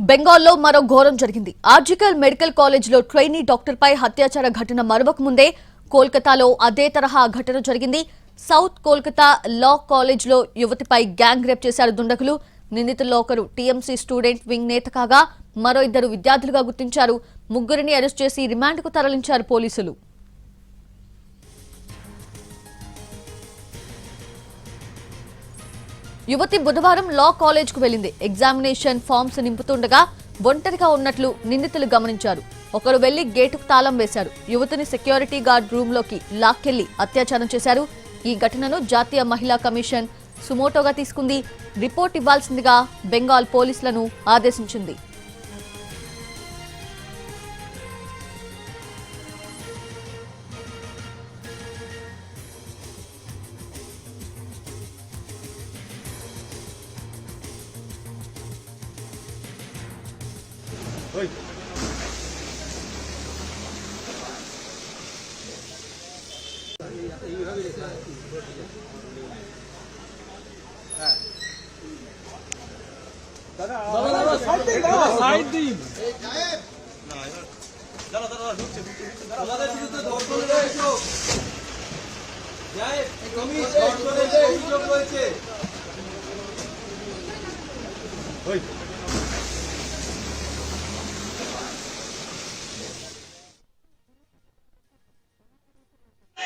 బెంగాల్లో మరో ఘోరం జరిగింది. ఆర్జికల్ మెడికల్ కాలేజ్లో ట్రైనీ డాక్టర్పై హత్యాచార ఘటన మరవక ముందే కోల్కతాలో అదే తరహా ఘటన జరిగింది. సౌత్ కోల్కతా లా కాలేజ్లో యువతిపై గ్యాంగ్ రేప్ చేశారు దుండగులు. నిందితుల్లో ఒకరు టీఎంసీ స్టూడెంట్ వింగ్ నేత కాగా మరో ఇద్దరు విద్యార్థులుగా గుర్తించారు. ముగ్గురిని అరెస్ట్ చేసి రిమాండ్కు తరలించారు పోలీసులు. యువతి బుధవారం లా కాలేజ్ కు వెళ్లింది. ఎగ్జామినేషన్ ఫామ్స్ నింపుతుండగా ఒంటరిగా ఉన్నట్లు నిందితులు గమనించారు. ఒకరు వెళ్లి గేటుకు తాళం వేశారు. యువతిని సెక్యూరిటీ గార్డ్ రూమ్ లోకి లాక్కెళ్లి అత్యాచారం చేశారు. ఈ ఘటనను జాతీయ మహిళా కమిషన్ సుమోటోగా తీసుకుంది. రిపోర్ట్ ఇవ్వాల్సిందిగా బెంగాల్ పోలీసులను ఆదేశించింది.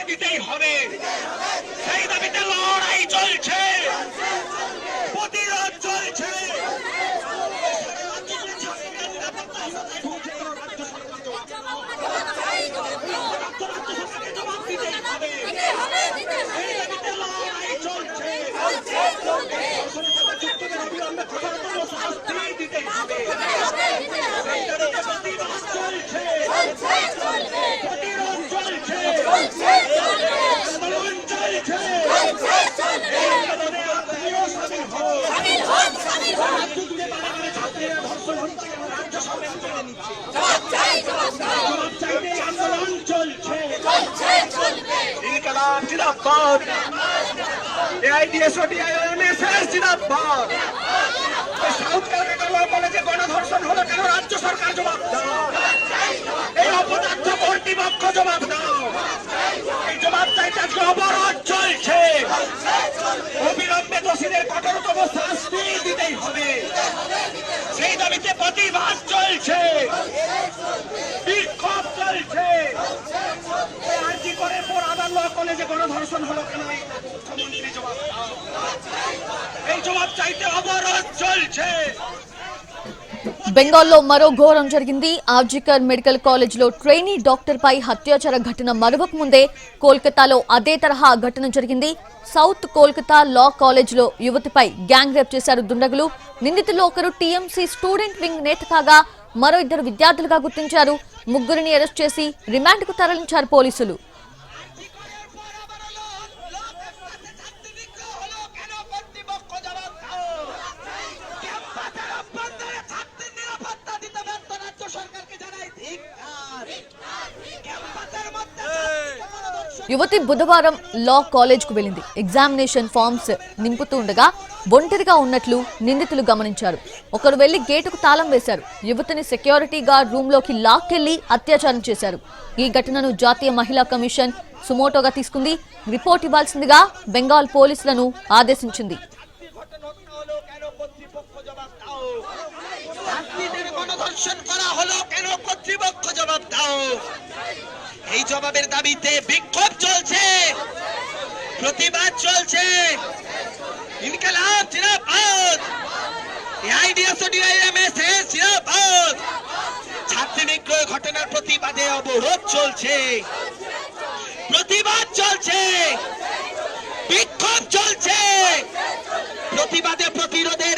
দিতেই হবে, সেই দাবিতে লড়াই চলছে, প্রতিরোধ চলছে। ইনকলাব জিন্দাবাদ, এআইডিএসওডিআইএমএসএস জিন্দাবাদ। সাউথ কলকাতা ল কলেজে গণধর্ষণ হলো কেন? রাজ্য সরকার জবাব দাও। এই অপদার্থ কর্তৃপক্ষ জবাব দাও। এই জবাব চাইতে আজকে অবরোধ চলছে। অবিলম্বে দোষীদের কঠোরতম শাস্তি দিতেই হবে, সেই দাবিতে প্রতিবাদ চলছে, বিক্ষোভ চলছে। আরজি করে পর আদার ল কলেজে গণধর্ষণ হলো কেন? মুখ্যমন্ত্রী জবাব দাও। এই জবাব চাইতে অবরোধ চলছে। బెంగాల్లో మరో ఘోరం జరిగింది. ఆర్జికర్ మెడికల్ కాలేజ్లో ట్రైనీ డాక్టర్పై హత్యాచార ఘటన మరవక ముందే కోల్కతాలో అదే తరహా ఘటన జరిగింది. సౌత్ కోల్కతా లా కాలేజ్లో యువతిపై గ్యాంగ్ రేప్ చేశారు దుండగులు. నిందితుల్లో ఒకరు టీఎంసీ స్టూడెంట్ వింగ్ నేత కాగా మరో ఇద్దరు విద్యార్థులుగా గుర్తించారు. ముగ్గురిని అరెస్ట్ చేసి రిమాండ్కు తరలించారు పోలీసులు. యువతి బుధవారం లా కాలేజ్ కు వెళ్లింది. ఎగ్జామినేషన్ ఫామ్స్ నింపుతుండగా ఒంటరిగా ఉన్నట్లు నిందితులు గమనించారు. ఒకరు వెళ్లి గేటుకు తాళం వేశారు. యువతిని సెక్యూరిటీ గార్డ్ రూమ్ లోకి లాక్కెళ్లి అత్యాచారం చేశారు. ఈ ఘటనను జాతీయ మహిళా కమిషన్ సుమోటోగా తీసుకుంది. రిపోర్ట్ ఇవ్వాల్సిందిగా బెంగాల్ పోలీసులను ఆదేశించింది. এই জবাবের দাবিতে বিক্ষোভ চলছে, প্রতিবাদ চলছে। ইনকলাব জিন্দাবাদ, এআইডিএসওডিআইএমএসএস জিন্দাবাদ। ছাত্রী নিগ্রহ ঘটনার প্রতিবাদে অবরোধ চলছে, প্রতিবাদ চলছে, বিক্ষোভ চলছে। প্রতিবাদে প্রতিরোধের